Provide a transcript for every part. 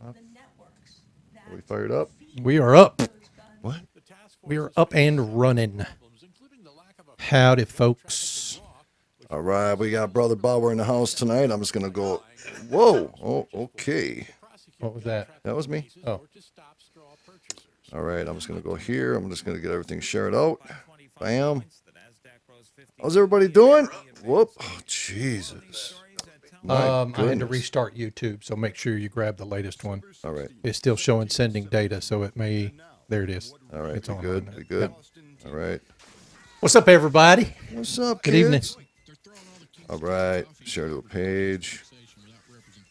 Are we fired up? We are up. What? We are up and running. Howdy, folks. All right, we got Brother Bauer in the house tonight. I'm just going to go. Whoa. Oh, okay. What was that? That was me. Oh. All right, I'm just going to go here. I'm just going to get everything shared out. Bam. How's everybody doing? Whoop. Oh, Jesus. I had to restart YouTube, so make sure you grab the latest one. All right. It's still showing sending data, so it may. There it is. All right. It's on Good. right now. Good. Yep. All right. What's up, everybody? What's up, Good kids? evening. All right. Share to a page.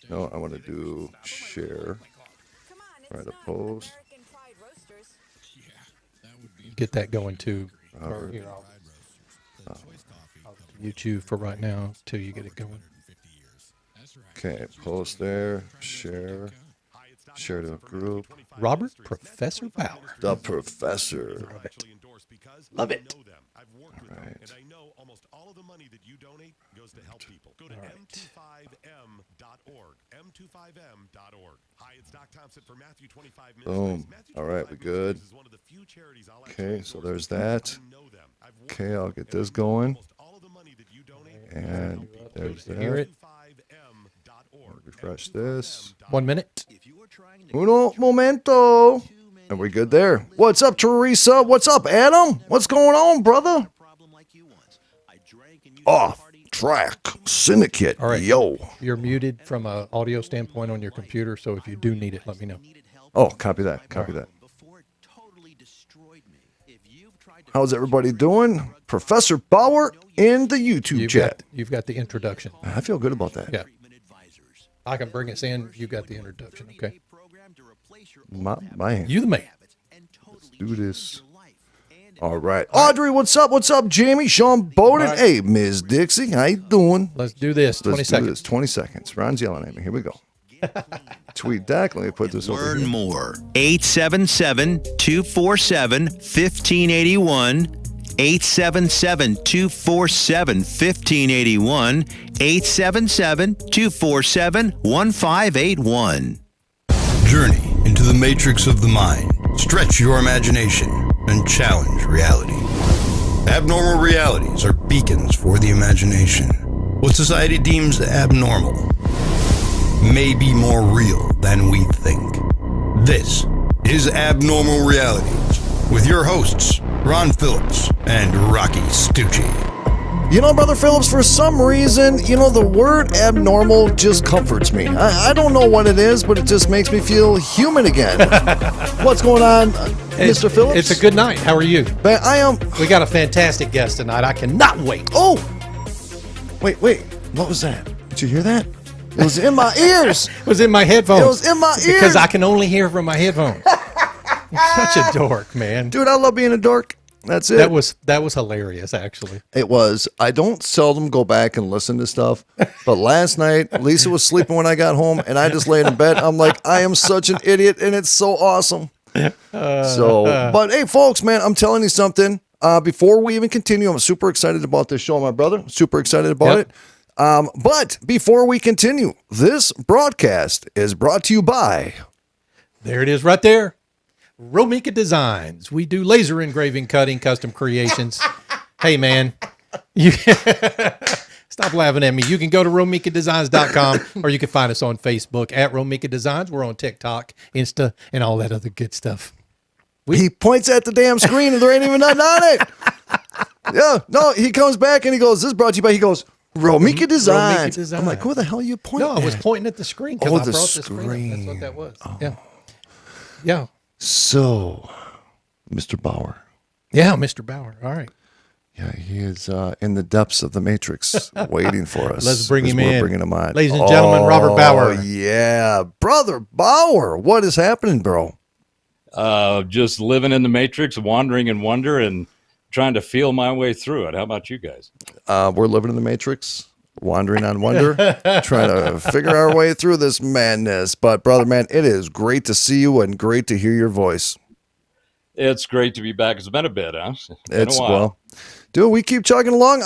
No, I want to do share. Write a post. Get that going too. Here, I'll YouTube for right now till you get it going. Okay, post there, share to a group. Robert Professor Bauer. The Professor. Love it. All right. And I know almost all of the money that you donate goes to help people. Go to m25m.org. m25m.org. Hi, it's Doc Thompson for Matthew 25 Ministries. Boom. All right, we good. Okay, so there's that. Okay, I'll get this going. And there's Hear that. it. Refresh this. 1 minute. Uno momento. And we're good there. What's up, Teresa? What's up, Adam? What's going on, brother? Off track syndicate. All right. Yo. You're muted from an audio standpoint on your computer, so if you do need it, let me know. Oh, copy that. Copy that. How's everybody doing? Professor Bauer in the YouTube chat. You've got the introduction. I feel good about that. Yeah. I can bring us in. You got the introduction, okay? Man. You the man. Let's do this. All right. Audrey, what's up? What's up, Jamie? Sean Bowden. Right. Hey, Ms. Dixie. How you doing? Let's do this. 20 Let's seconds. do this. 20 seconds. Ron's yelling at me. Here we go. Tweet deck. Let me put this over Learn here. more. 877-247-1581. 877-247-1581. 877-247-1581. Journey into the matrix of the mind. Stretch your imagination and challenge reality. Abnormal realities are beacons for the imagination. What society deems abnormal may be more real than we think. This is Abnormal Realities with your hosts, Ron Phillips and Rocky Stucci. You know, Brother Phillips, for some reason, the word abnormal just comforts me. I don't know what it is, but it just makes me feel human again. What's going on, Mr. Phillips? It's a good night. How are you? But I am. We got a fantastic guest tonight. I cannot wait. Oh! Wait. What was that? Did you hear that? It was in my ears. It was in my headphones. It was in my ears. Because I can only hear from my headphones. You're such a dork, man. Dude, I love being a dork. That's it. That was hilarious, actually. It was. I don't seldom go back and listen to stuff, but last night, Lisa was sleeping when I got home, and I just laid in bed. I'm like, I am such an idiot, and it's so awesome. But hey, folks, man, I'm telling you something. Before we even continue, I'm super excited about this show, my brother. Super excited about it. But before we continue, this broadcast is brought to you by... There it is right there. Romika Designs. We do laser engraving, cutting, custom creations. Hey, man. Stop laughing at me. You can go to romikadesigns.com or you can find us on Facebook at Romika Designs. We're on TikTok, Insta, and all that other good stuff. He points at the damn screen and there ain't even nothing on it. Yeah, no, he comes back and he goes, this is brought to you by, he goes, Romika Designs. Romika Designs. I'm like, who the hell are you pointing No, at? I was pointing at the screen because Oh, I the brought the screen up. That's what that was. Yeah. Yeah. So, Mr. Bauer. Yeah, Mr. Bauer. All right. Yeah, he is in the depths of the matrix waiting for us. Let's bring him We're in. bringing him on. Ladies and gentlemen, Robert Bauer. Yeah. Brother Bauer, what is happening, bro? Just living in the matrix, wandering in wonder, and trying to feel my way through it. How about you guys? We're living in the matrix, wandering on wonder, trying to figure our way through this madness. But, brother, man, it is great to see you and great to hear your voice. It's great to be back. It's been a bit, huh? Been a while. Well, dude, we keep chugging along.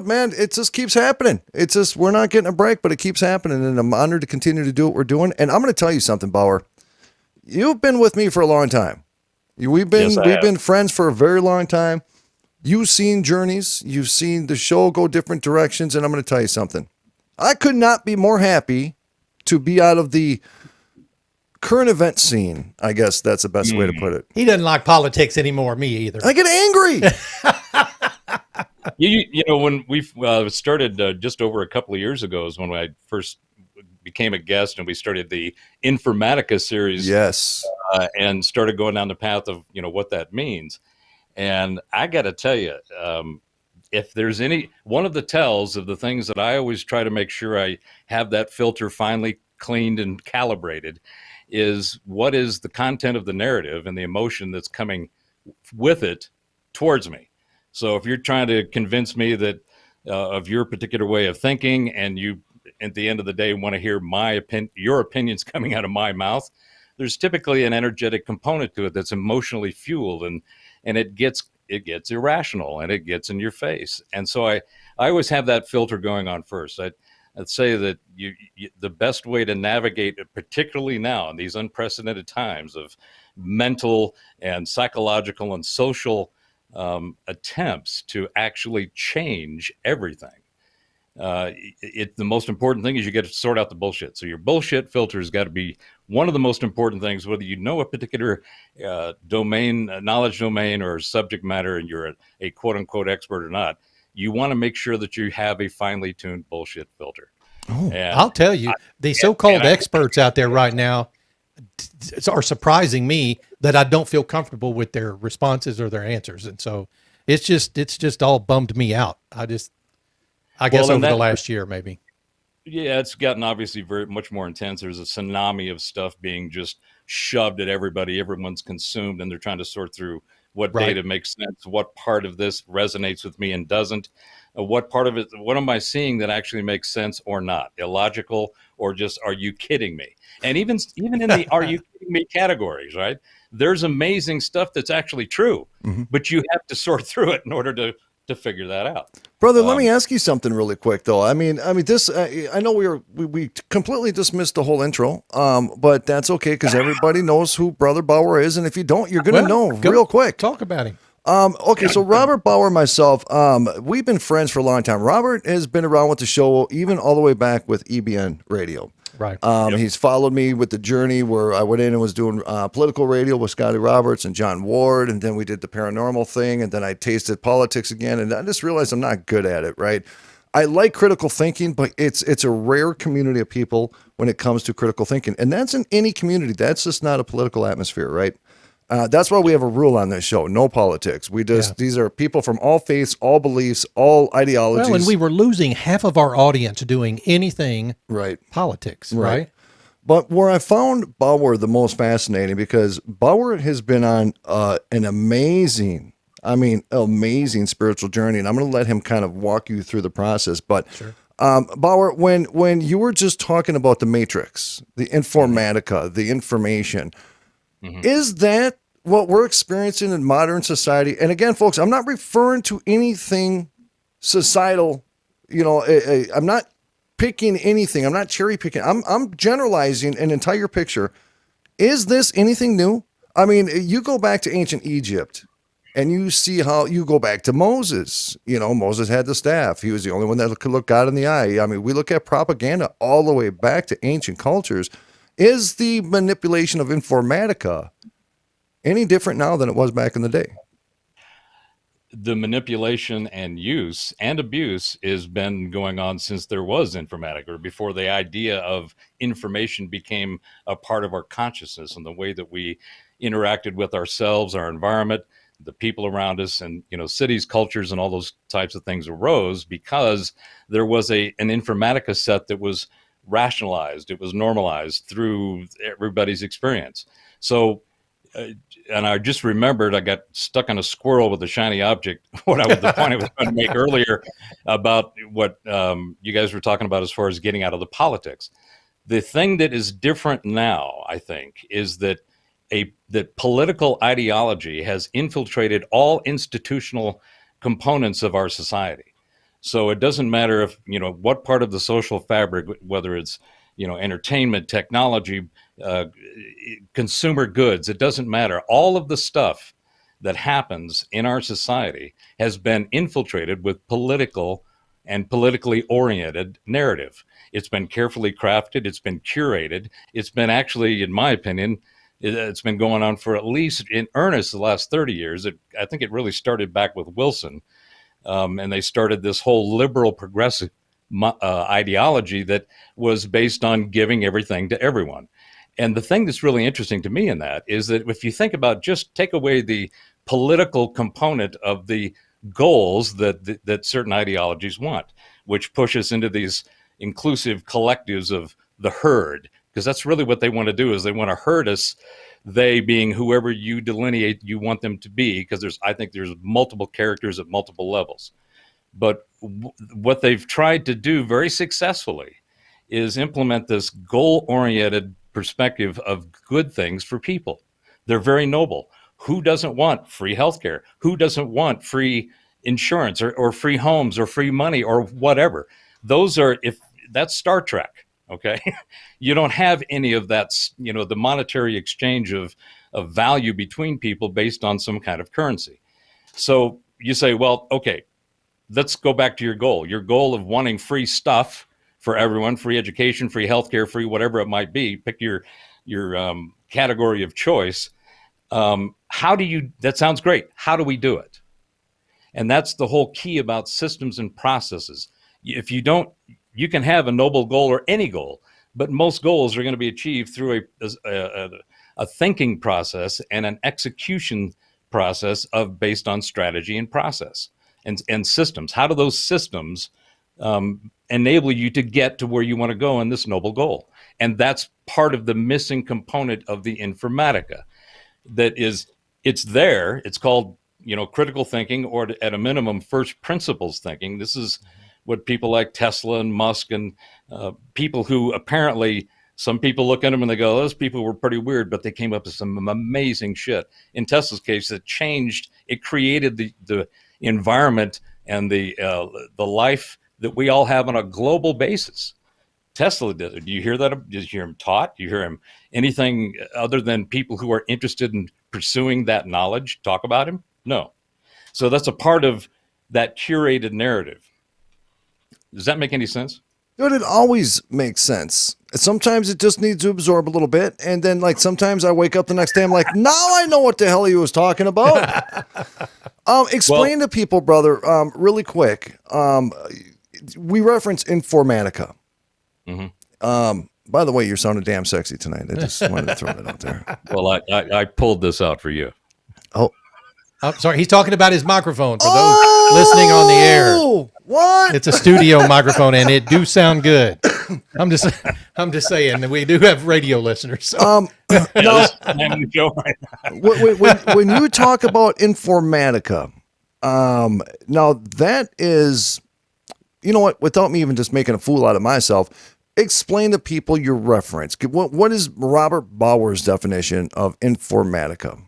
Man, it just keeps happening. It's just, we're not getting a break, but it keeps happening. And I'm honored to continue to do what we're doing. And I'm going to tell you something, Bauer. you've been with me for a long time. We've been friends for a very long time. You've seen journeys. You've seen the show go different directions. And I'm going to tell you something. I could not be more happy to be out of the current event scene. I guess that's the best way to put it. He doesn't like politics anymore. Me either. I get angry. You know, when we started just over a couple of years ago is when I first became a guest, and we started the Informatica series. Yes. And started going down the path of, you know, what that means. And I got to tell you, if there's one of the tells of the things that I always try to make sure I have that filter finally cleaned and calibrated is what is the content of the narrative and the emotion that's coming with it towards me. So if you're trying to convince me that of your particular way of thinking, and you, at the end of the day, want to hear your opinions coming out of my mouth, there's typically an energetic component to it that's emotionally fueled, and it gets irrational, and it gets in your face. And so I always have that filter going on first. I'd say that the best way to navigate, particularly now in these unprecedented times of mental and psychological and social attempts to actually change everything. The most important thing is you get to sort out the bullshit. So your bullshit filter has got to be one of the most important things, whether you know a particular domain, knowledge domain, or subject matter, and you're a quote unquote expert or not. You want to make sure that you have a finely tuned bullshit filter. Oh, I'll tell you, the so-called experts out there right now are surprising me that I don't feel comfortable with their responses or their answers. And so it's just all bummed me out. I guess over the last year, maybe. Yeah, it's gotten obviously very much more intense. There's a tsunami of stuff being just shoved at everybody. Everyone's consumed, and they're trying to sort through what data makes sense, what part of this resonates with me and doesn't, what part of it, what am I seeing that actually makes sense or not, illogical, or just, are you kidding me? And even in the are you kidding me categories, right? There's amazing stuff that's actually true, but you have to sort through it in order to figure that out. Brother, let me ask you something really quick, though. I mean, this. I know we completely dismissed the whole intro, but that's okay because everybody knows who Brother Bauer is, and if you don't, you're going to know real quick. Talk about him. Okay, so Robert Bauer and myself, we've been friends for a long time. Robert has been around with the show even all the way back with EBN Radio. Right. He's followed me with the journey where I went in and was doing political radio with Scotty Roberts and John Ward, and then we did the paranormal thing, and then I tasted politics again, and I just realized I'm not good at it, right? I like critical thinking, but it's a rare community of people when it comes to critical thinking, and that's in any community. That's just not a political atmosphere, right? That's why we have a rule on this show: no politics. These are people from all faiths, all beliefs, all ideologies. Well, and we were losing half of our audience doing anything politics, right? But where I found Bauer the most fascinating, because Bauer has been on an amazing spiritual journey, and I'm going to let him kind of walk you through the process. But Bauer, when you were just talking about the matrix, the informatica, the information. Is that what we're experiencing in modern society? And again, folks, I'm not referring to anything societal. You know, I'm not picking anything. I'm not cherry picking. I'm generalizing an entire picture. Is this anything new? I mean, you go back to ancient Egypt and you see how you go back to Moses. You know, Moses had the staff. He was the only one that could look God in the eye. I mean, we look at propaganda all the way back to ancient cultures. Is the manipulation of informatica any different now than it was back in the day? The manipulation and use and abuse has been going on since there was informatica, or before the idea of information became a part of our consciousness and the way that we interacted with ourselves, our environment, the people around us, and, you know, cities, cultures, and all those types of things arose because there was an informatica set that was rationalized, it was normalized through everybody's experience. So, and I just remembered I got stuck on a squirrel with a shiny object. The point I was trying to make earlier about what you guys were talking about as far as getting out of the politics. The thing that is different now, I think, is that that political ideology has infiltrated all institutional components of our society. So it doesn't matter if, you know, what part of the social fabric, whether it's, you know, entertainment, technology, uh, consumer goods. It doesn't matter. All of the stuff that happens in our society has been infiltrated with political and politically oriented narrative. It's been carefully crafted. It's been curated. It's been actually, in my opinion, it's been going on for at least in earnest the last 30 years. I think it really started back with Wilson. And they started this whole liberal progressive ideology that was based on giving everything to everyone. And the thing that's really interesting to me in that is that if you think about just take away the political component of the goals that certain ideologies want, which push us into these inclusive collectives of the herd, because that's really what they want to do is they want to herd us, they being whoever you delineate you want them to be, because I think there's multiple characters at multiple levels. But what they've tried to do very successfully is implement this goal-oriented perspective of good things for people. They're very noble. Who doesn't want free healthcare? Who doesn't want free insurance or free homes or free money or whatever? That's Star Trek. Okay. You don't have any of that, the monetary exchange of value between people based on some kind of currency. So you say, well, okay, let's go back to your goal of wanting free stuff for everyone, free education, free healthcare, free whatever it might be. Pick your category of choice. That sounds great. How do we do it? And that's the whole key about systems and processes. If you don't, you can have a noble goal or any goal, but most goals are going to be achieved through a thinking process and an execution process based on strategy and process and systems. How do those systems enable you to get to where you want to go in this noble goal? And that's part of the missing component of the informatica. It's there. It's called, critical thinking, or at a minimum, first principles thinking. This is what people like Tesla and Musk and people who apparently, some people look at them and they go, those people were pretty weird, but they came up with some amazing shit. In Tesla's case, it created the environment and the life that we all have on a global basis. Tesla did it. Do you hear that? Did you hear him taught? Do you hear him anything other than people who are interested in pursuing that knowledge talk about him? No. So that's a part of that curated narrative. Does that make any sense? Dude, it always makes sense. Sometimes it just needs to absorb a little bit. And then, sometimes I wake up the next day, I'm like, now I know what the hell he was talking about. Explain to people, brother, really quick. We reference Informatica. Mm-hmm. By the way, you're sounding damn sexy tonight. I just wanted to throw that out there. Well, I pulled this out for you. Oh. I'm sorry. He's talking about his microphone for those listening on the air. What? It's a studio microphone, and it do sound good. I'm just saying that we do have radio listeners. So. When you talk about Informatica, now that is, you know what? Without me even just making a fool out of myself, explain to people your reference. What is Robert Bauer's definition of Informatica?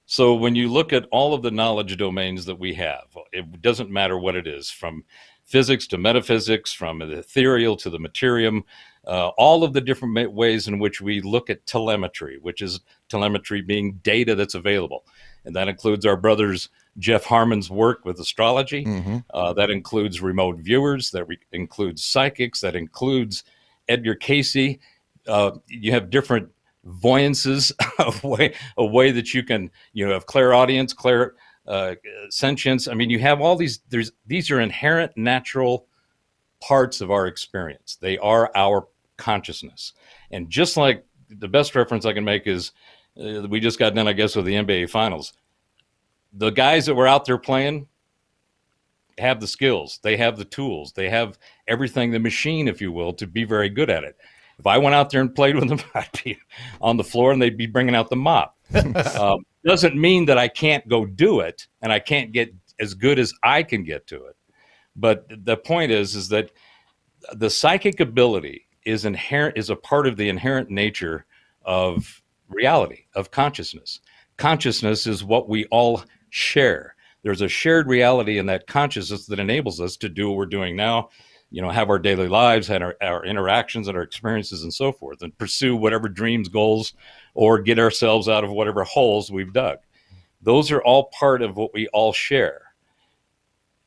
So when you look at all of the knowledge domains that we have, it doesn't matter what it is, from physics to metaphysics, from the ethereal to the Materium, all of the different ways in which we look at telemetry, which is telemetry being data that's available. And that includes our brothers Jeff Harmon's work with astrology. Mm-hmm. That includes remote viewers. That includes psychics. That includes Edgar Casey. You have different voyances, a way that you can, have clairaudience, sentience. I mean, you have all these. These are inherent natural parts of our experience. They are our consciousness. And just like the best reference I can make is, we just got done, I guess, with the NBA Finals. The guys that were out there playing have the skills. They have the tools. They have everything, the machine, if you will, to be very good at it. If I went out there and played with them, I'd be on the floor and they'd be bringing out the mop. Doesn't mean that I can't go do it and I can't get as good as I can get to it. But the point is that the psychic ability is a part of the inherent nature of reality, of consciousness. Consciousness is what we all share. There's a shared reality in that consciousness that enables us to do what we're doing now, have our daily lives, and our interactions and our experiences and so forth, and pursue whatever dreams, goals, or get ourselves out of whatever holes we've dug. Those are all part of what we all share.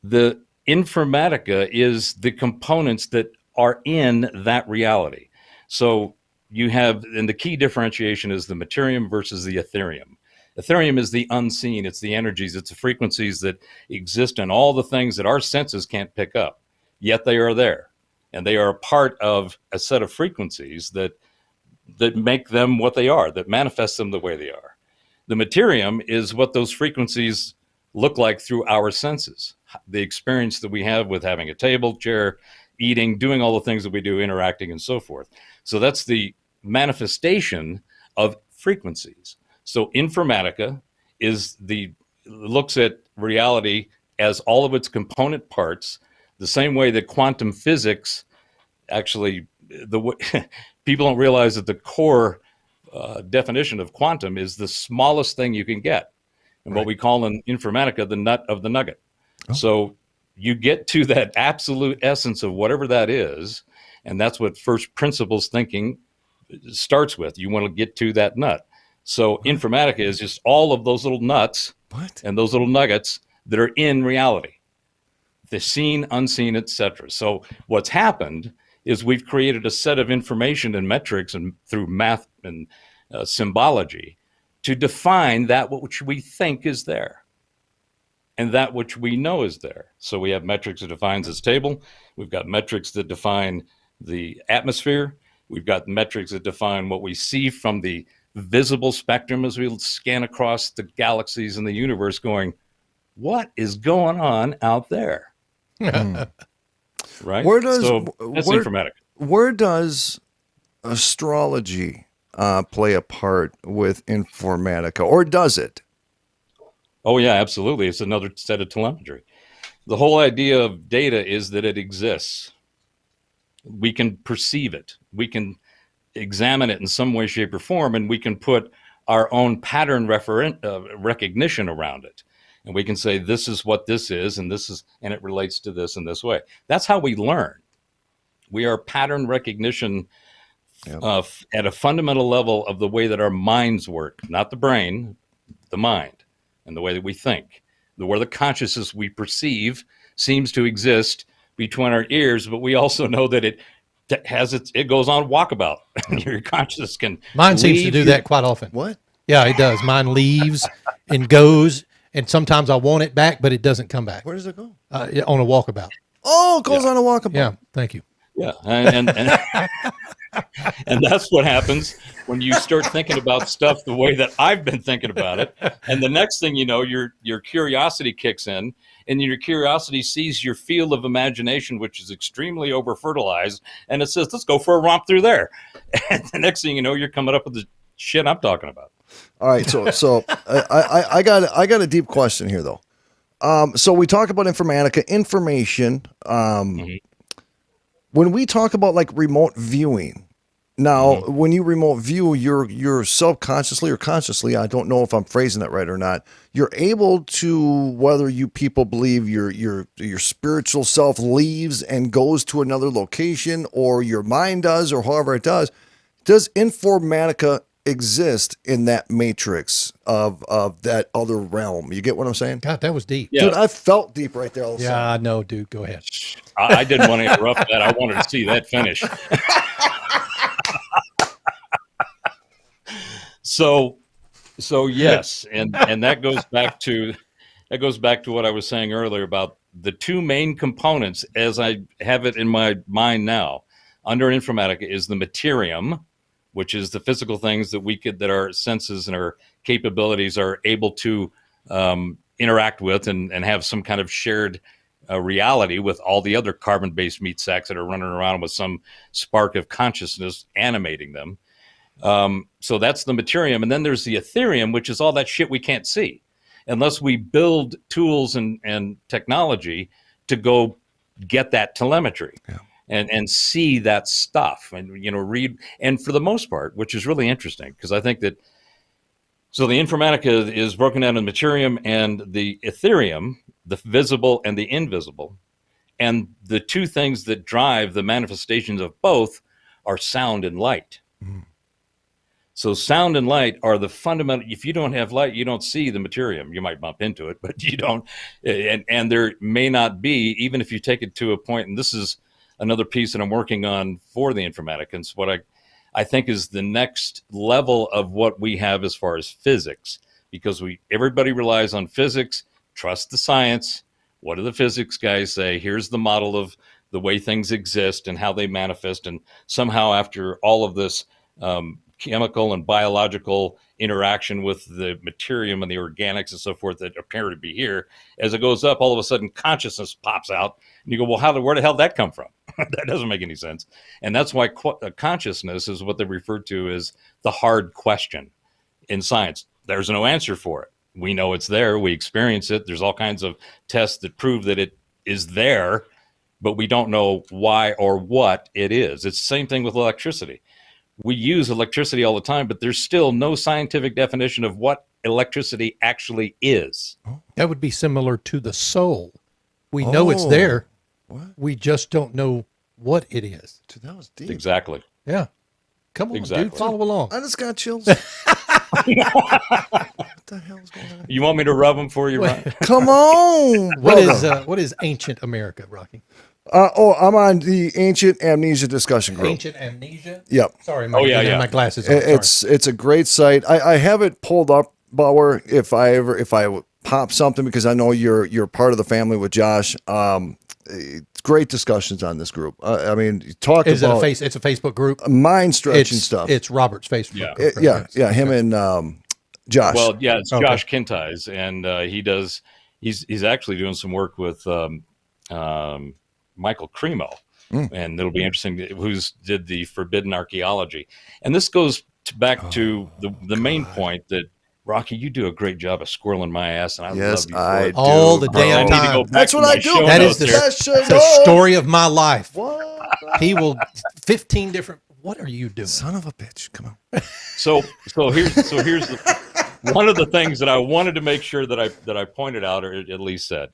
The informatica is the components that are in that reality. So you have, and the key differentiation is the Materium versus the Etherium. Etherium is the unseen. It's the energies. It's the frequencies that exist in all the things that our senses can't pick up, yet they are there. And they are a part of a set of frequencies that make them what they are, that manifest them the way they are. The Materium is what those frequencies look like through our senses, the experience that we have with having a table, chair, eating, doing all the things that we do, interacting, and so forth. So that's the manifestation of frequencies. So informatica looks at reality as all of its component parts, the same way that quantum physics actually, people don't realize that the core definition of quantum is the smallest thing you can get. And what we call in informatica, the nut of the nugget. Oh. So you get to that absolute essence of whatever that is, and that's what first principles thinking starts with. You want to get to that nut. So informatica is just all of those little nuts and those little nuggets that are in reality, the seen, unseen, etc. So what's happened is we've created a set of information and metrics and through math and symbology to define that which we think is there and that which we know is there. So we have metrics that defines this table. We've got metrics that define the atmosphere. We've got metrics that define what we see from the visible spectrum as we scan across the galaxies in the universe going, what is going on out there? Right? That's informatica. Where does astrology play a part with informatica, or does it? Oh, yeah, absolutely. It's another set of telemetry. The whole idea of data is that it exists. We can perceive it. We can examine it in some way, shape, or form, and we can put our own pattern recognition around it. And we can say, this is what this is, and it relates to this in this way. That's how we learn. We are pattern recognition at a fundamental level of the way that our minds work, not the brain, the mind, and the way that we think, where the consciousness we perceive seems to exist between our ears, but we also know that it goes on walkabout. Your consciousness can. Mine seems to do that quite often. What? Yeah, it does. Mine leaves and goes, and sometimes I want it back, but it doesn't come back. Where does it go? On a walkabout. Oh, it goes on a walkabout. Yeah, thank you. Yeah, and and that's what happens when you start thinking about stuff the way that I've been thinking about it. And the next thing you know, your curiosity kicks in, and your curiosity sees your field of imagination, which is extremely over-fertilized, and it says, let's go for a romp through there. And the next thing you know, you're coming up with the shit I'm talking about. All right, so I got a deep question here, though. So we talk about information. When we talk about like remote viewing, now when you remote view, you're subconsciously or consciously, I don't know if I'm phrasing that right or not, you're able to, whether you people believe your spiritual self leaves and goes to another location, or your mind does, or however it does informatica exist in that matrix of that other realm? You get what I'm saying? God, that was deep. Yeah. Dude, I felt deep right there. Yeah, I know, dude. Go ahead. I didn't want to interrupt that. I wanted to see that finish. So yes, and that goes back to what I was saying earlier about the two main components as I have it in my mind now under informatica is the Materium, which is the physical things that our senses and our capabilities are able to interact with and have some kind of shared reality with all the other carbon-based meat sacks that are running around with some spark of consciousness animating them. So that's the Materium. And then there's the Etherium, which is all that shit we can't see unless we build tools and technology to go get that telemetry. Yeah. And see that stuff and, read. And for the most part, which is really interesting, because I think that, so the informatica is broken down in Materium and the Etherium, the visible and the invisible. And the two things that drive the manifestations of both are sound and light. So sound and light are the fundamental. If you don't have light, you don't see the Materium. You might bump into it, but you don't. And there may not be, even if you take it to a point, and this is another piece that I'm working on for the Informaticans, what I think is the next level of what we have as far as physics, because everybody relies on physics, trust the science. What do the physics guys say? Here's the model of the way things exist and how they manifest. And somehow after all of this chemical and biological interaction with the Materium and the organics and so forth that appear to be here, as it goes up, all of a sudden consciousness pops out. And you go, well, where the hell did that come from? That doesn't make any sense. And that's why consciousness is what they refer to as the hard question in science. There's no answer for it. We know it's there. We experience it. There's all kinds of tests that prove that it is there, but we don't know why or what it is. It's the same thing with electricity. We use electricity all the time, but there's still no scientific definition of what electricity actually is. That would be similar to the soul. We know it's there. What? We just don't know what it is. Dude, that was deep. Exactly. Yeah. Come on, Exactly. dude. Follow along. I just got chills. What the hell is going on? You want me to rub them for you, Ron? Come on. What is ancient America, Rocky? I'm on the ancient amnesia discussion group. Ancient amnesia? Yep. Sorry, yeah. my glasses on. Sorry. It's a great site. I have it pulled up, Bauer, if I pop something, because I know you're part of the family with Josh. It's great discussions on this group. I mean, talk Is about it's a Facebook group? mind stretching stuff. It's Robert's Facebook group. Yeah, him and Josh. Well, yeah, it's Josh Kintais, and he's actually doing some work with Michael Cremo, and it'll be interesting. Who's did the forbidden archaeology, and this goes back to the main point that Rocky, you do a great job of squirreling my ass, and I love you for it. All the damn time. That's what I do. That is the story of my life. What? He will 15 different. What are you doing? Son of a bitch! Come on. So here's one of the things that I wanted to make sure that I pointed out, or at least said.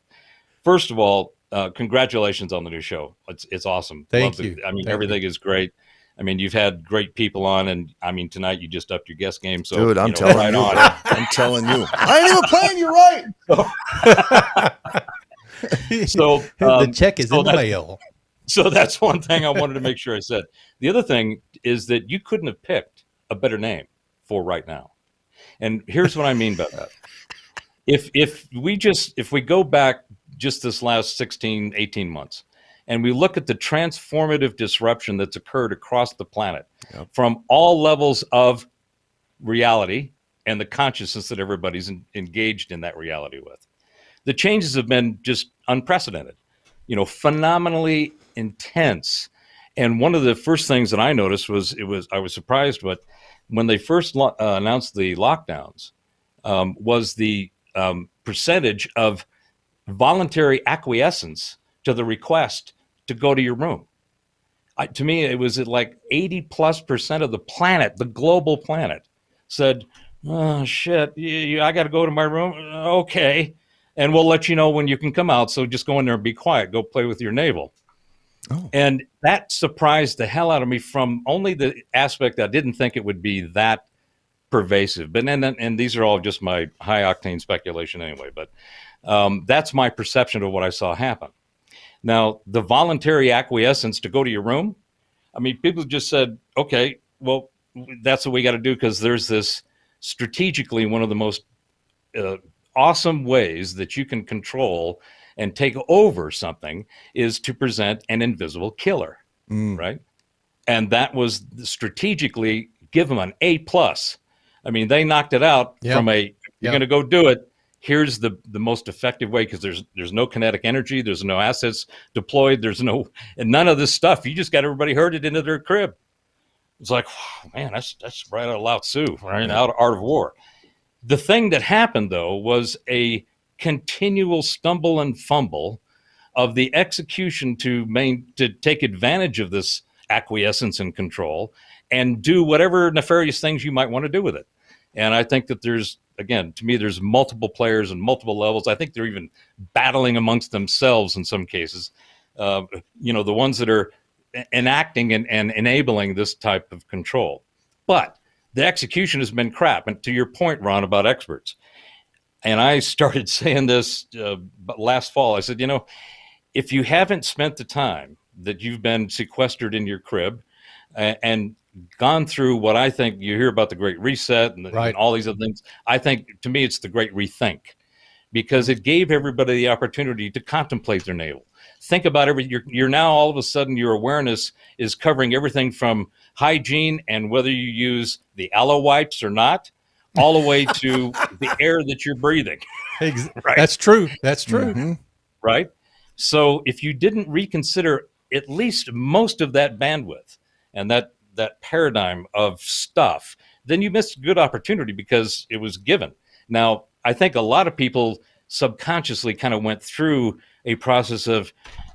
First of all, congratulations on the new show. It's awesome. Thank you. I mean, everything is great. I mean, you've had great people on, and I mean, tonight you just upped your guest game. So, dude, I'm telling right you, on. I'm telling you, I ain't even playing. You're right. So the check is in the mail. So that's one thing I wanted to make sure I said. The other thing is that you couldn't have picked a better name for right now. And here's what I mean by that. If we go back just this last 16, 18 months, and we look at the transformative disruption that's occurred across the planet from all levels of reality and the consciousness that everybody's engaged in that reality with. The changes have been just unprecedented, phenomenally intense. And one of the first things that I noticed was I was surprised, but when they first announced the lockdowns, was the percentage of voluntary acquiescence to the request to go to your room. To me, it was at like 80+% of the planet, the global planet, said, "Oh shit, I got to go to my room." Okay, and we'll let you know when you can come out. So just go in there and be quiet. Go play with your navel. Oh. And that surprised the hell out of me from only the aspect I didn't think it would be that pervasive. But and these are all just my high octane speculation anyway. But that's my perception of what I saw happen. Now, the voluntary acquiescence to go to your room, I mean, people just said, okay, well, that's what we got to do, because there's this strategically one of the most awesome ways that you can control and take over something is to present an invisible killer, right? And that was strategically give them an A+. I mean, they knocked it out from you're going to go do it. Here's the most effective way, because there's no kinetic energy, there's no assets deployed, and none of this stuff. You just got everybody herded into their crib. It's like, man, that's right out of Lao Tzu, right out of Art of War. The thing that happened, though, was a continual stumble and fumble of the execution to take advantage of this acquiescence and control and do whatever nefarious things you might want to do with it. And I think that to me, there's multiple players and multiple levels. I think they're even battling amongst themselves in some cases. the ones that are enacting and enabling this type of control. But the execution has been crap. And to your point, Ron, about experts, and I started saying this last fall, I said, if you haven't spent the time that you've been sequestered in your crib and gone through what I think you hear about the Great Reset and all these other things, I think, to me, it's the Great Rethink, because it gave everybody the opportunity to contemplate their navel. Think about you're now all of a sudden your awareness is covering everything from hygiene and whether you use the aloe wipes or not, all the way to the air that you're breathing. Right? That's true. That's true. Mm-hmm. Right? So if you didn't reconsider at least most of that bandwidth and that paradigm of stuff, then you missed a good opportunity because it was given. Now, I think a lot of people subconsciously kind of went through a process of,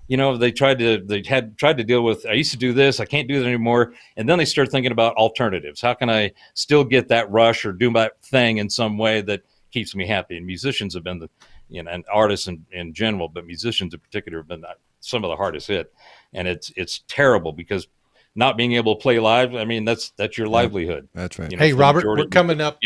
they tried to deal with, I used to do this, I can't do that anymore. And then they start thinking about alternatives. How can I still get that rush or do my thing in some way that keeps me happy? And musicians have been and artists in general, but musicians in particular have been some of the hardest hit. And it's terrible because not being able to play live, I mean, that's your livelihood. That's right. Hey, Robert, we're coming up.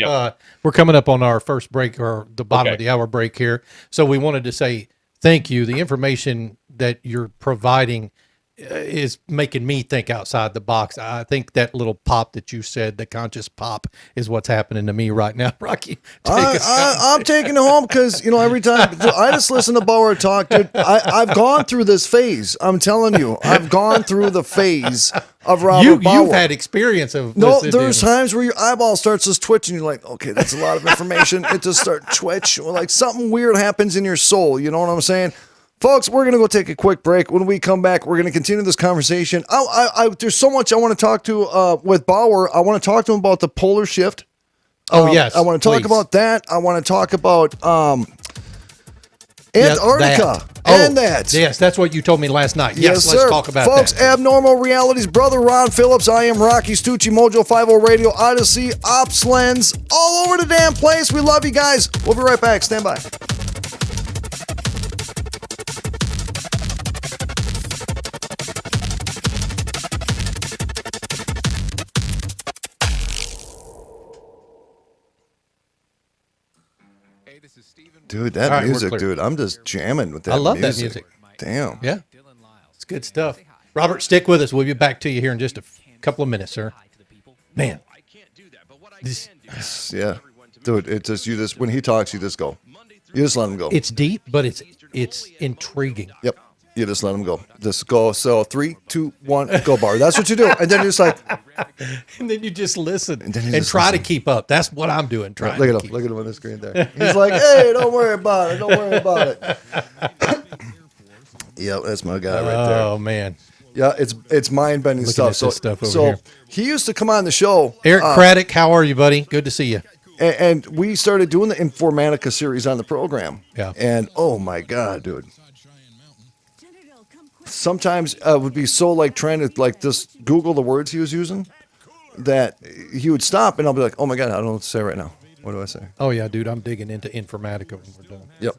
We're coming up on our first break, or the bottom of the hour break here. So we wanted to say thank you. The information that you're providing is making me think outside the box. I think that little pop that you said, the conscious pop, is what's happening to me right now. Rocky, I'm taking it home because, every time I just listen to Bauer talk, dude, I've gone through this phase. I'm telling you, I've gone through the phase of Robert Bauer. You've had experience of No, there's times where your eyeball starts just twitching. You're like, okay, that's a lot of information. It just starts twitch. Like something weird happens in your soul. You know what I'm saying? Folks, we're going to go take a quick break. When we come back, we're going to continue this conversation. There's so much I want to talk to with Bauer. I want to talk to him about the polar shift. Yes. I want to talk about that. I want to talk about Antarctica. Yes, that's what you told me last night. Yes, sir. Let's talk about Folks, that. Abnormal Realities, brother Ron Phillips. I am Rocky Stucci, Mojo 50 Radio, Odyssey, Ops Lens, all over the damn place. We love you guys. We'll be right back. Stand by. Dude, that music, dude. I'm just jamming with that music. I love that music. Damn. Yeah. It's good stuff. Robert, stick with us. We'll be back to you here in just a couple of minutes, sir. Man. Yeah. Dude, when he talks, you just go. You just let him go. It's deep, but it's intriguing. Yep. You just let him go. Just go. So 3, 2, 1, go, Bar. That's what you do. And then you're just like. And then you just listen and try to keep up. That's what I'm doing. Look at him. Look at him on the screen there. He's like, hey, don't worry about it. Don't worry about it. Yep, that's my guy right there. Oh, man. Yeah, it's mind-bending stuff. So he used to come on the show. Eric Craddock, how are you, buddy? Good to see you. And we started doing the Informatica series on the program. Yeah. And, oh, my God, dude. Sometimes I would be so trying to just Google the words he was using that he would stop and I'll be like, oh my God, I don't know what to say right now. What do I say? Oh yeah, dude, I'm digging into Informatica when we're done. Yep.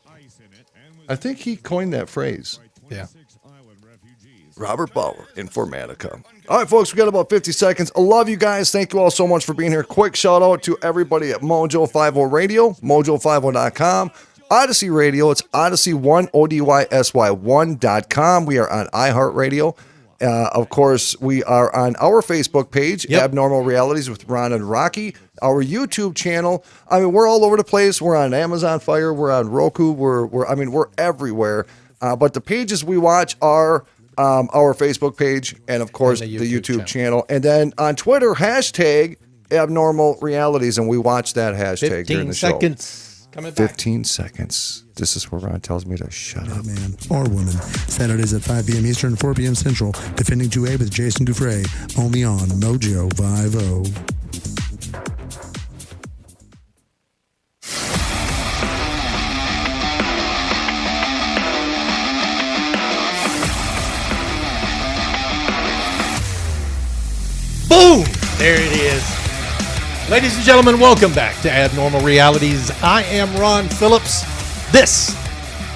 I think he coined that phrase. Yeah. Robert Bauer, Informatica. All right, folks, we got about 50 seconds. I love you guys. Thank you all so much for being here. Quick shout out to everybody at Mojo 50 Radio, mojo50.com. Odyssey Radio, it's Odyssey1, ODYSY1.com. We are on iHeartRadio. Of course, we are on our Facebook page, Abnormal Realities with Ron and Rocky. Our YouTube channel. I mean, we're all over the place. We're on Amazon Fire. We're on Roku. We're everywhere. But the pages we watch are our Facebook page and, of course, the YouTube channel. And then on Twitter, hashtag Abnormal Realities, and we watch that hashtag during the show. 15 seconds. 15 seconds. This is where Ron tells me to shut up. Man or woman. Saturdays at 5 p.m. Eastern, 4 p.m. Central. Defending 2A with Jason Dufresne. Only on Mojo 50. Boom! There it is. Ladies and gentlemen, welcome back to Abnormal Realities. I am Ron Phillips. This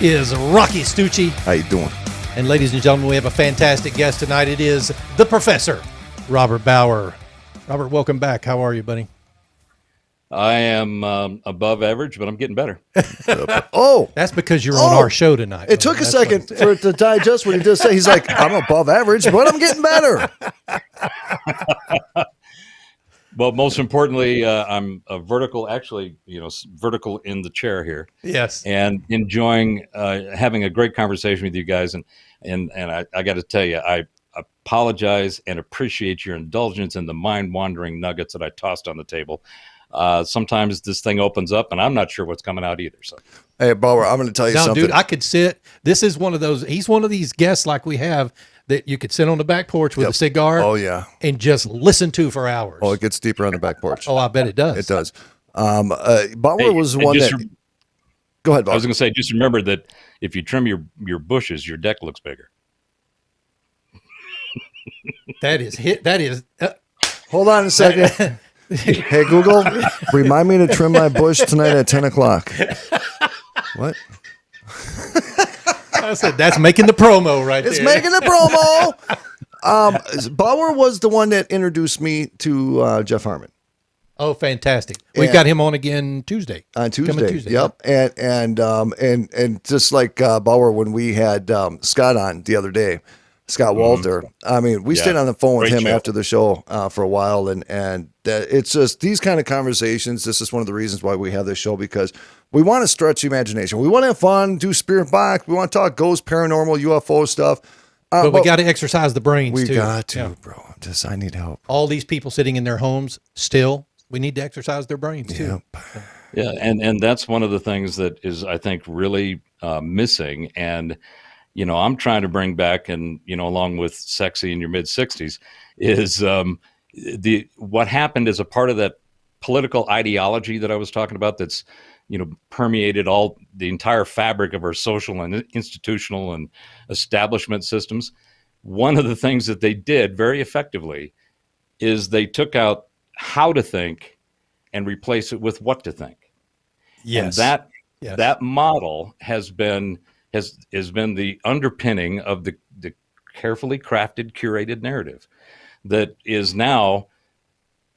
is Rocky Stucci. How you doing? And ladies and gentlemen, we have a fantastic guest tonight. It is the Professor, Robert Bauer. Robert, welcome back. How are you, buddy? I am above average, but I'm getting better. Oh, That's because you're on our show tonight. it took a second for it to digest what he just said. He's like, I'm above average, but I'm getting better. Well, most importantly, I'm a vertical, actually, vertical in the chair here. Yes. And enjoying having a great conversation with you guys. And I got to tell you, I apologize and appreciate your indulgence in the mind-wandering nuggets that I tossed on the table. Sometimes this thing opens up, and I'm not sure what's coming out either. So, Hey, Bauer, I'm going to tell you something. Dude, I could sit. This is one of those. He's one of these guests like we have that you could sit on the back porch with a cigar. Oh, yeah. And just listen to for hours. Oh, it gets deeper on the back porch. Oh, I bet it does. It does. Bauer was the one that. Go ahead, Bauer. I was going to say, just remember that if you trim your bushes, your deck looks bigger. That is hit. That is. Hold on a second. Hey, Google, remind me to trim my bush tonight at 10 o'clock. What? I said that's making the promo right It's there. making the promo. Bauer was the one that introduced me to Jeff Harmon. Oh, fantastic! We've got him on again Tuesday. On Tuesday. Coming Tuesday. Yep. And just like Bauer, when we had Scott on the other day, Scott Walter. I mean, we stayed on the phone with Great him show. after the show for a while, and that it's just these kind of conversations. This is one of the reasons why we have this show, because we want to stretch the imagination. We want to have fun, do spirit box. We want to talk ghost, paranormal, UFO stuff. But we got to exercise the brains We too. got to, Yeah. bro. I need help. All these people sitting in their homes still. We need to exercise their brains too. Yep. Yeah, and that's one of the things that is, I think, really missing. And I'm trying to bring back, and along with Sexy in your mid 60s, is what happened as a part of that political ideology that I was talking about. That's permeated the entire fabric of our social and institutional and establishment systems. One of the things that they did very effectively is they took out how to think and replace it with what to think. Yes. And Yes. that model has been the underpinning of the carefully crafted, curated narrative that is now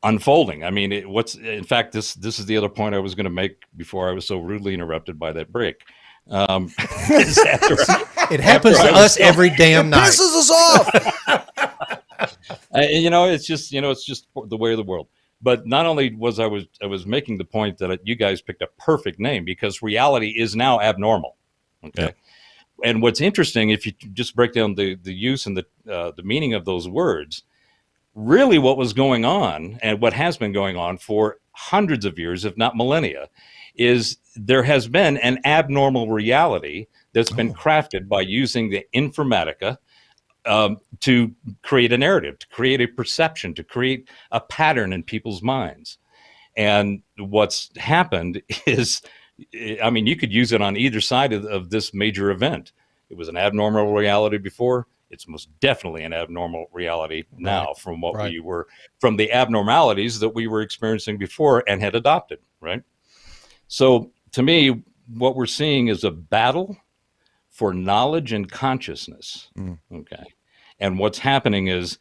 unfolding. I mean, in fact, this is the other point I was going to make before I was so rudely interrupted by that break. It happens to us every damn night. Pisses us off. It's just the way of the world. But not only was I was making the point that you guys picked a perfect name, because reality is now abnormal. Okay. Yeah. And what's interesting, if you just break down the use and the meaning of those words, really what was going on, and what has been going on for hundreds of years, if not millennia, is there has been an abnormal reality that's been crafted by using the informatica to create a narrative, to create a perception, to create a pattern in people's minds. And what's happened is, I mean, you could use it on either side of this major event. It was an abnormal reality before. It's most definitely an abnormal reality now, from what we were, from the abnormalities that we were experiencing before and had adopted, right? So to me, what we're seeing is a battle for knowledge and consciousness. Okay. And what's happening is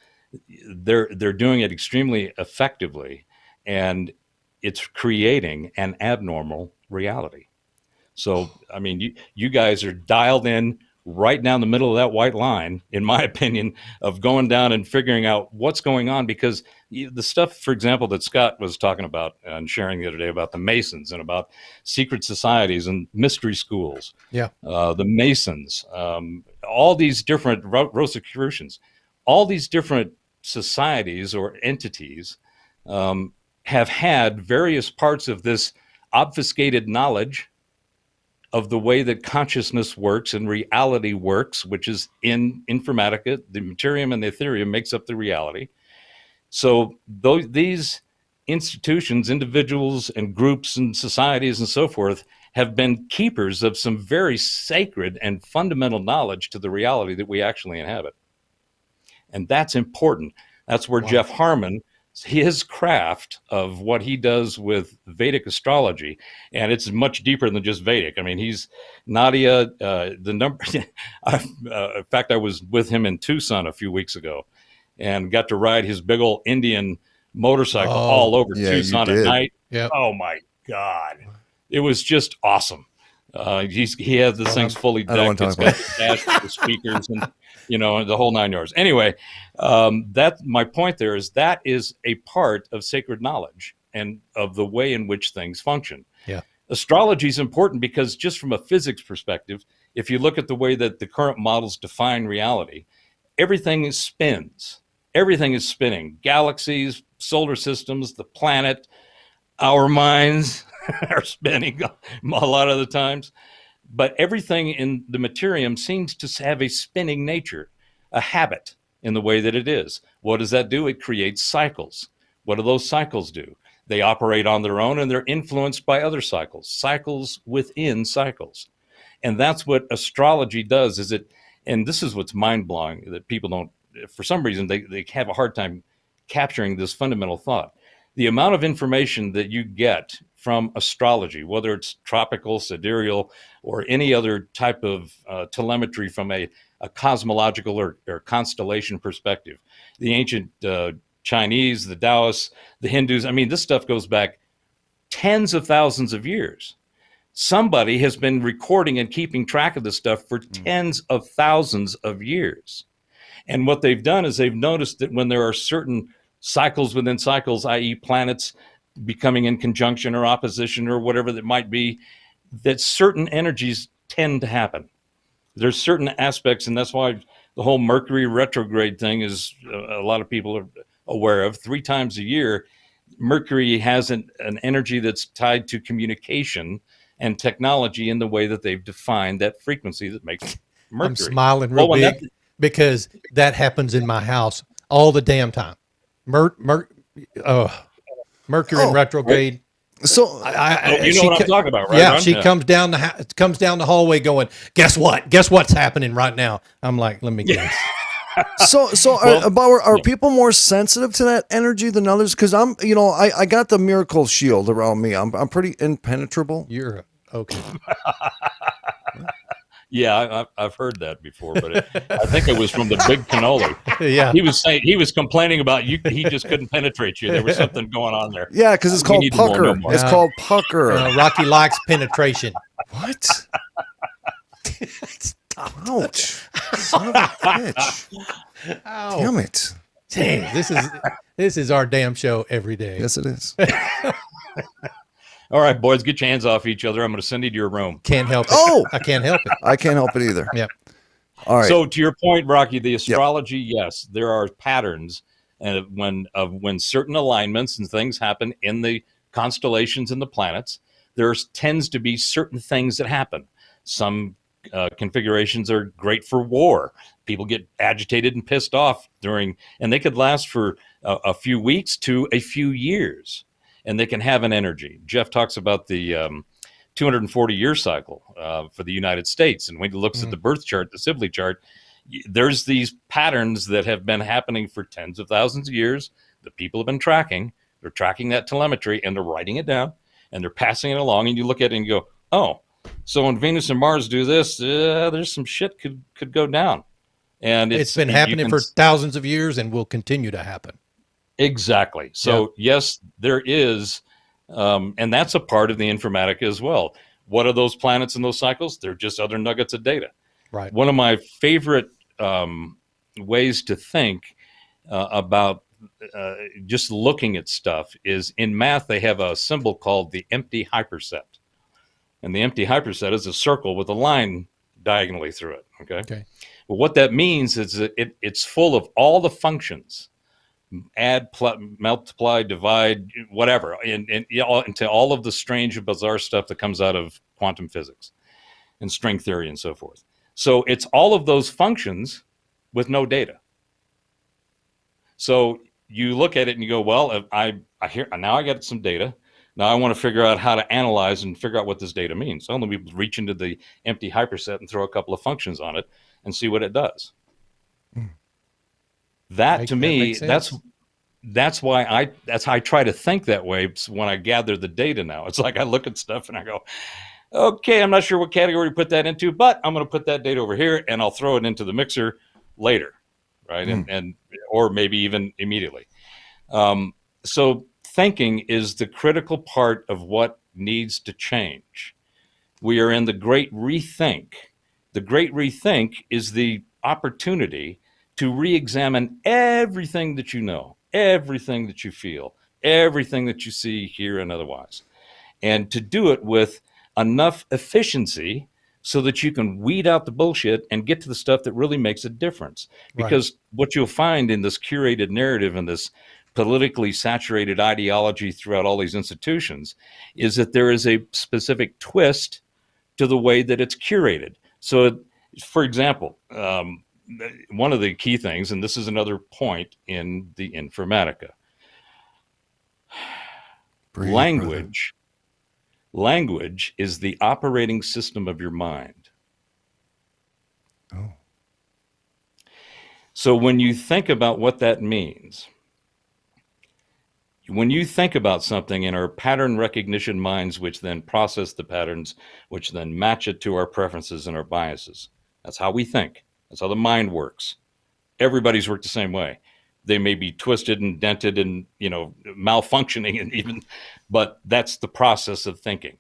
they're doing it extremely effectively, and it's creating an abnormal reality. So, I mean, you guys are dialed in right down the middle of that white line, in my opinion, of going down and figuring out what's going on, because the stuff, for example, that Scott was talking about and sharing the other day about the Masons and about secret societies and mystery schools, the Masons, all these different Rosicrucians, all these different societies or entities have had various parts of this obfuscated knowledge of the way that consciousness works and reality works, which is in informatica. The Materium and the Etherium makes up the reality. So these institutions, individuals and groups and societies and so forth have been keepers of some very sacred and fundamental knowledge to the reality that we actually inhabit. And that's important. That's where Jeff Harmon his craft of what he does with Vedic astrology, and it's much deeper than just Vedic. I mean, he's Nadia, the number. In fact, I was with him in Tucson a few weeks ago, and got to ride his big old Indian motorcycle all over Tucson at night. Yep. Oh my God, it was just awesome. He has this thing's fully decked. It's got the dash with the speakers and the whole 9 yards. Anyway, that's my point. There is that is a part of sacred knowledge and of the way in which things function. Yeah, astrology is important because just from a physics perspective, if you look at the way that the current models define reality, everything spins. Everything is spinning. Galaxies, solar systems, the planet, our minds are spinning a lot of the times. But everything in the Materium seems to have a spinning nature, a habit in the way that it is. What does that do? It creates cycles. What do those cycles do? They operate on their own, and they're influenced by other cycles within cycles. And that's what astrology does, and this is what's mind-blowing, that people don't, for some reason, they have a hard time capturing this fundamental thought. The amount of information that you get from astrology, whether it's tropical, sidereal, or any other type of telemetry from a cosmological or constellation perspective. The ancient Chinese, the Taoists, the Hindus, I mean, this stuff goes back tens of thousands of years. Somebody has been recording and keeping track of this stuff for tens of thousands of years. And what they've done is they've noticed that when there are certain cycles within cycles, i.e. planets becoming in conjunction or opposition or whatever that might be, that certain energies tend to happen. There's certain aspects, and that's why the whole Mercury retrograde thing is a lot of people are aware of. 3 times a year, Mercury has an energy that's tied to communication and technology in the way that they've defined that frequency that makes Mercury. I'm smiling real big because that happens in my house all the damn time. Mercury in retrograde. So what I'm talking about, right? Yeah, she comes down the hallway going, "Guess what? Guess what's happening right now?" I'm like, "Let me guess." Are people more sensitive to that energy than others? Because I got the miracle shield around me. I'm pretty impenetrable. You're okay. Yeah, I've heard that before, but I think it was from the big cannoli. Yeah, he was complaining about you. He just couldn't penetrate you. There was something going on there. Yeah, because it's called pucker. It's called pucker. Rocky likes penetration. What? Ouch! Son of a bitch! Ow. Damn it! Dang, this is our damn show every day. Yes, it is. All right, boys, get your hands off each other. I'm going to send you to your room. Can't help it. Oh, I can't help it. I can't help it either. Yep. All right. So to your point, Rocky, the astrology, yes, there are patterns, and when certain alignments and things happen in the constellations and the planets, there tends to be certain things that happen. Some configurations are great for war. People get agitated and pissed off and they could last for a few weeks to a few years, and they can have an energy. Jeff talks about the 240-year cycle for the United States, and when he looks at the birth chart, the Sibley chart, there's these patterns that have been happening for tens of thousands of years that people have been tracking. They're tracking that telemetry, and they're writing it down, and they're passing it along, and you look at it and you go, oh, so when Venus and Mars do this, there's some shit could go down. And it's been happening for thousands of years and will continue to happen. Exactly. So yes, there is, and that's a part of the informatica as well. What are those planets and those cycles? They're just other nuggets of data. Right. One of my favorite ways to think about just looking at stuff is in math. They have a symbol called the empty hyperset. And the empty hyperset is a circle with a line diagonally through it. Okay. Well, what that means is that it's full of all the functions: add, multiply, divide, whatever, and into all of the strange and bizarre stuff that comes out of quantum physics and string theory and so forth. So it's all of those functions with no data. So you look at it and you go, well, now I got some data. Now I want to figure out how to analyze and figure out what this data means. So let me reach into the empty hyperset and throw a couple of functions on it and see what it does. That to me, that's how I try to think that way when I gather the data now. It's like I look at stuff and I go, okay, I'm not sure what category to put that into, but I'm going to put that data over here and I'll throw it into the mixer later, right? And or maybe even immediately. So thinking is the critical part of what needs to change. We are in the great rethink. The great rethink is the opportunity to re-examine everything that you know, everything that you feel, everything that you see, hear, and otherwise, and to do it with enough efficiency so that you can weed out the bullshit and get to the stuff that really makes a difference. Because what you'll find in this curated narrative and this politically saturated ideology throughout all these institutions is that there is a specific twist to the way that it's curated. So, for example, one of the key things, and this is another point in the Informatica, language is the operating system of your mind. Oh. So when you think about what that means, when you think about something in our pattern recognition minds, which then process the patterns, which then match it to our preferences and our biases. That's how we think. That's how the mind works. Everybody's worked the same way. They may be twisted and dented and, malfunctioning and even, but that's the process of thinking.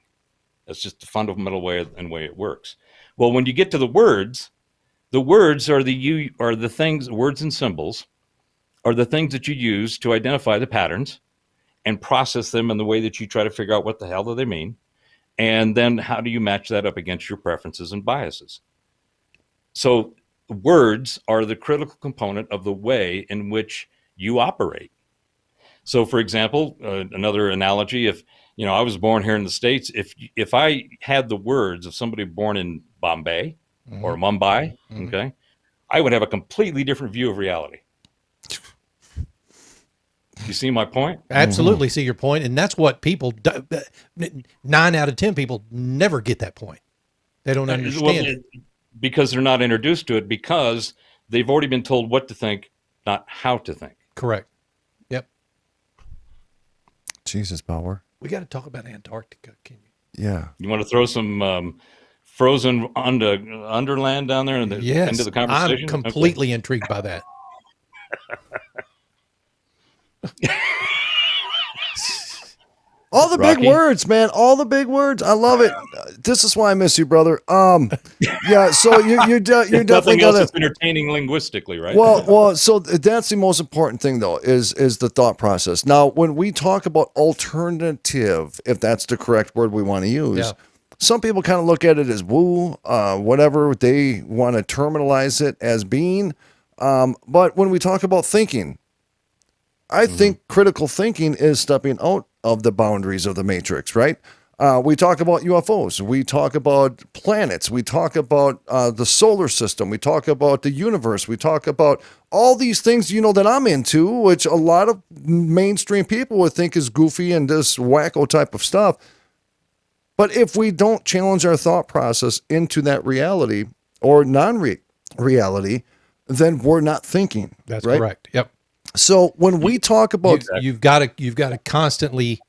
That's just the fundamental way it works. Well, when you get to the words are the things, words and symbols are the things that you use to identify the patterns and process them in the way that you try to figure out what the hell do they mean. And then how do you match that up against your preferences and biases? So words are the critical component of the way in which you operate. So, for example, another analogy, if, I was born here in the States, if I had the words of somebody born in Bombay or Mumbai, okay, I would have a completely different view of reality. You see my point? Absolutely see your point. And that's what people do. 9 out of 10 people never get that point. They don't understand it. Because they're not introduced to it, because they've already been told what to think, not how to think. Correct. Yep. Jesus, Bauer. We got to talk about Antarctica. Can you? Yeah. You want to throw some frozen underland down there into the conversation? I'm completely intrigued by that. All the big words, man. All the big words. I love it. This is why I miss you, brother. Yeah. So you're definitely nothing else that's entertaining linguistically, right? Well. So that's the most important thing, though, is the thought process. Now, when we talk about alternative, if that's the correct word we want to use, some people kind of look at it as woo, whatever they want to terminalize it as being. But when we talk about thinking, I think critical thinking is stepping out of the boundaries of the matrix, right? We talk about UFOs. We talk about planets. We talk about the solar system. We talk about the universe. We talk about all these things, that I'm into, which a lot of mainstream people would think is goofy and this wacko type of stuff. But if we don't challenge our thought process into that reality or non-reality, then we're not thinking. That's right? correct. Yep. So when we talk about, you've got to constantly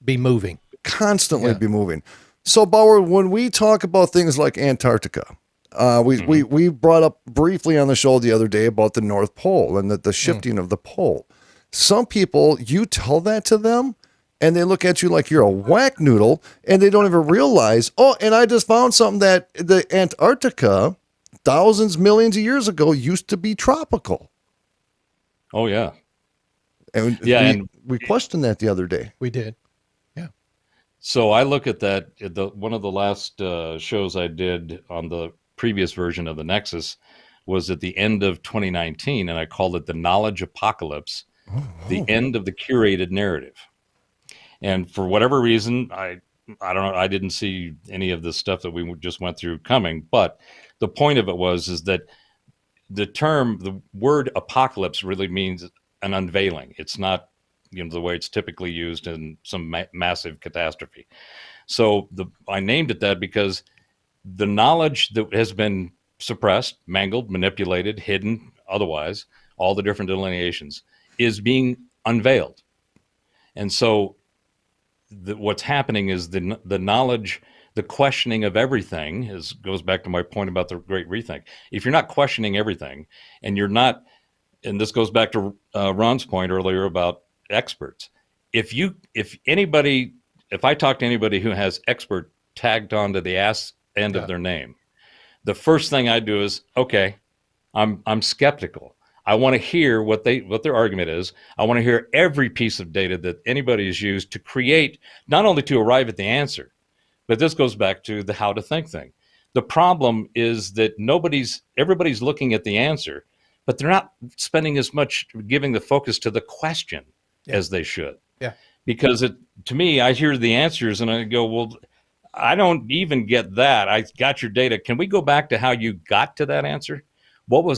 be moving. Be moving. So Bauer, when we talk about things like Antarctica, we brought up briefly on the show the other day about the North Pole and the shifting of the pole. Some people, you tell that to them, and they look at you like you're a whack noodle, and they don't even realize. Oh, and I just found something that the Antarctica, thousands, millions of years ago, used to be tropical. Oh yeah, and we questioned that the other day. We did, yeah. So I look at that. One of the last shows I did on the previous version of the Nexus was at the end of 2019, and I called it the Knowledge Apocalypse, the end of the curated narrative. And for whatever reason, I don't know, I didn't see any of the stuff that we just went through coming. But the point of it is that the word apocalypse really means an unveiling. It's not, the way it's typically used in some massive catastrophe. So I named it that because the knowledge that has been suppressed, mangled, manipulated, hidden, otherwise, all the different delineations, is being unveiled. And so what's happening is the knowledge, the questioning of everything goes back to my point about the Great Rethink. If you're not questioning everything, and you're not, and this goes back to Ron's point earlier about experts. If I talk to anybody who has expert tagged onto the ass end of their name, the first thing I do is, okay, I'm skeptical. I want to hear what their argument is. I want to hear every piece of data that anybody has used to create, not only to arrive at the answer, but this goes back to the how to think thing. The problem is that everybody's looking at the answer, but they're not spending as much giving the focus to the question as they should. Yeah. Because to me, I hear the answers and I go, well, I don't even get that. I got your data. Can we go back to how you got to that answer?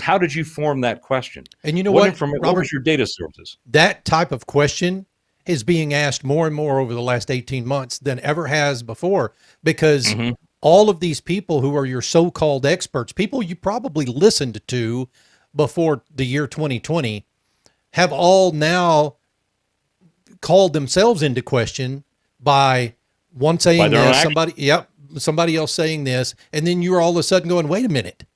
How did you form that question? And you know what, what was your data sources? That type of question is being asked more and more over the last 18 months than ever has before, because all of these people who are your so-called experts, people you probably listened to before the year 2020, have all now called themselves into question by one saying this, somebody else saying this, and then you're all of a sudden going, wait a minute.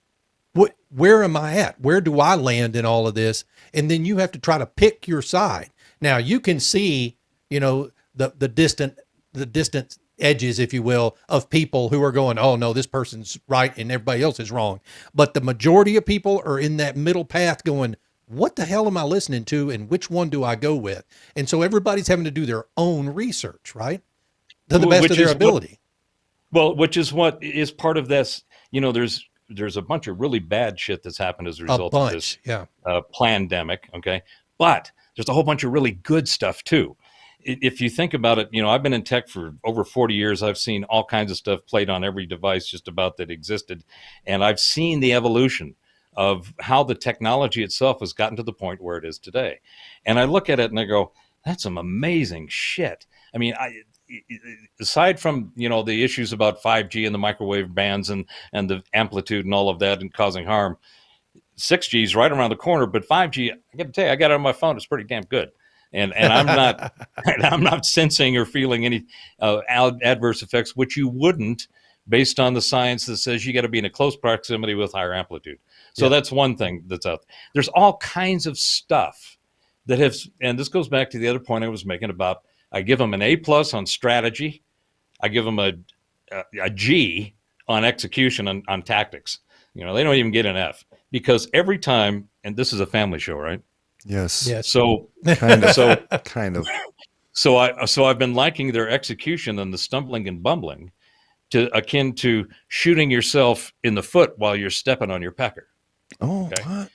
Where am I at? Where do I land in all of this? And then you have to try to pick your side. Now you can see, the distant edges, if you will, of people who are going, oh no, this person's right and everybody else is wrong. But the majority of people are in that middle path going, what the hell am I listening to? And which one do I go with? And so everybody's having to do their own research, right? To the best of their ability. Which is what is part of this, there's a bunch of really bad shit that's happened as a result of this pandemic. Okay. But there's a whole bunch of really good stuff too. If you think about it, I've been in tech for over 40 years. I've seen all kinds of stuff played on every device just about that existed. And I've seen the evolution of how the technology itself has gotten to the point where it is today. And I look at it and I go, that's some amazing shit. I mean, aside from, the issues about 5G and the microwave bands and the amplitude and all of that and causing harm, 6G is right around the corner, but 5G, I got to tell you, I got it on my phone. It's pretty damn good. And I'm not sensing or feeling any adverse effects, which you wouldn't based on the science that says you got to be in a close proximity with higher amplitude. So that's one thing that's out there. There's all kinds of stuff that and this goes back to the other point I was making about, I give them an A+ on strategy. I give them a G on execution on tactics. They don't even get an F, because every time, and this is a family show, right? Yes. So kind of. So I've been liking their execution and the stumbling and bumbling akin to shooting yourself in the foot while you're stepping on your pecker. Oh, okay. What?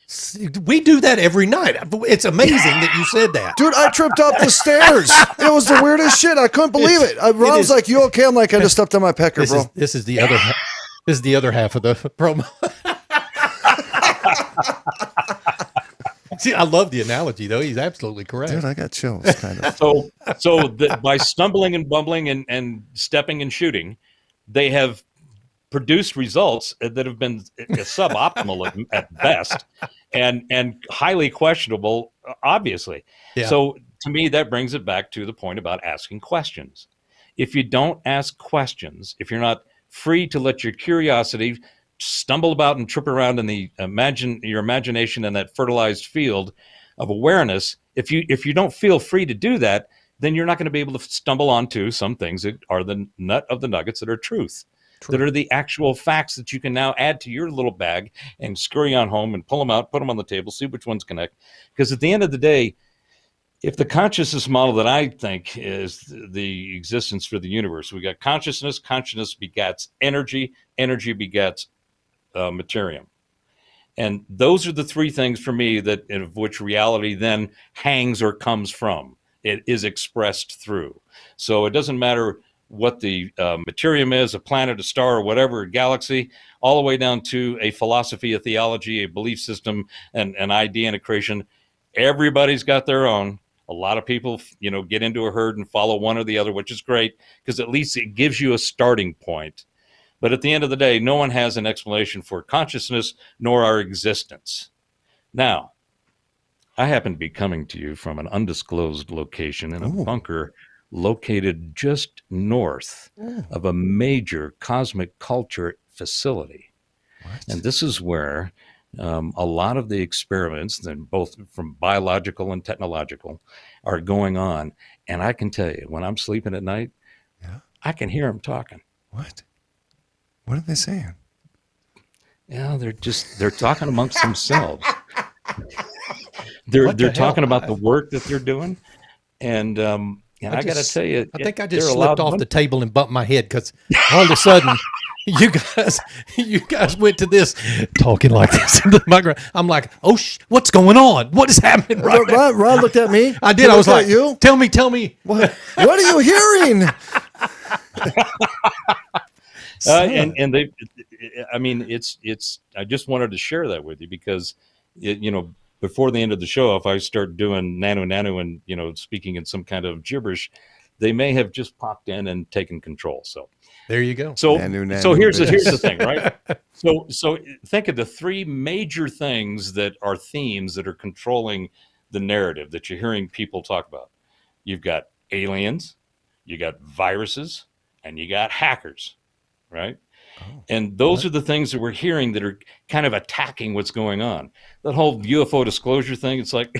We do that every night. It's amazing that you said that. Dude, I tripped up the stairs. It was the weirdest shit. I couldn't believe it. Ron was like, you okay? I'm like, I just stepped on my pecker, bro. This is the other this is the other half of the promo. See, I love the analogy, though. He's absolutely correct. Dude, I got chills, kind of. So by stumbling and bumbling and stepping and shooting, they have produced results that have been suboptimal at best and highly questionable, obviously. Yeah. So to me, that brings it back to the point about asking questions. If you don't ask questions, if you're not free to let your curiosity stumble about and trip around in your imagination in that fertilized field of awareness, if you don't feel free to do that, then you're not going to be able to stumble onto some things that are the nut of the nuggets that are truth. That are the actual facts that you can now add to your little bag and scurry on home and pull them out, put them on the table, see which ones connect. Because at the end of the day, if the consciousness model that I think is the existence for the universe, we got consciousness begets energy begets Materium. And those are the three things for me of which reality then hangs or comes from. It is expressed through. So it doesn't matter what the Materium is, a planet, a star, or whatever, a galaxy, all the way down to a philosophy, a theology, a belief system, and an idea and a creation. Everybody's got their own. A lot of people, get into a herd and follow one or the other, which is great because at least it gives you a starting point. But at the end of the day, no one has an explanation for consciousness nor our existence. Now, I happen to be coming to you from an undisclosed location in a bunker located just north of a major cosmic culture facility. And this is where a lot of the experiments, both from biological and technological, are going on. And I can tell you, when I'm sleeping at night, I can hear them talking. What? What are they saying? Yeah, they're talking amongst themselves. They're talking about the work that they're doing. And I got to tell you, I think I just slipped off the table and bumped my head because all of a sudden you guys went to this talking like this in the background. I'm like, oh, what's going on? What is happening right now? Ron looked at me. I did. I was like, you? Tell me. What are you hearing? And they, I mean, it's. I just wanted to share that with you because, before the end of the show, if I start doing nano and speaking in some kind of gibberish, they may have just popped in and taken control. So there you go. So here's the thing, right? So think of the three major things that are themes that are controlling the narrative that you're hearing people talk about. You've got aliens, you got viruses, and you got hackers, right? And those are the things that we're hearing that are kind of attacking what's going on. That whole UFO disclosure thing, it's like,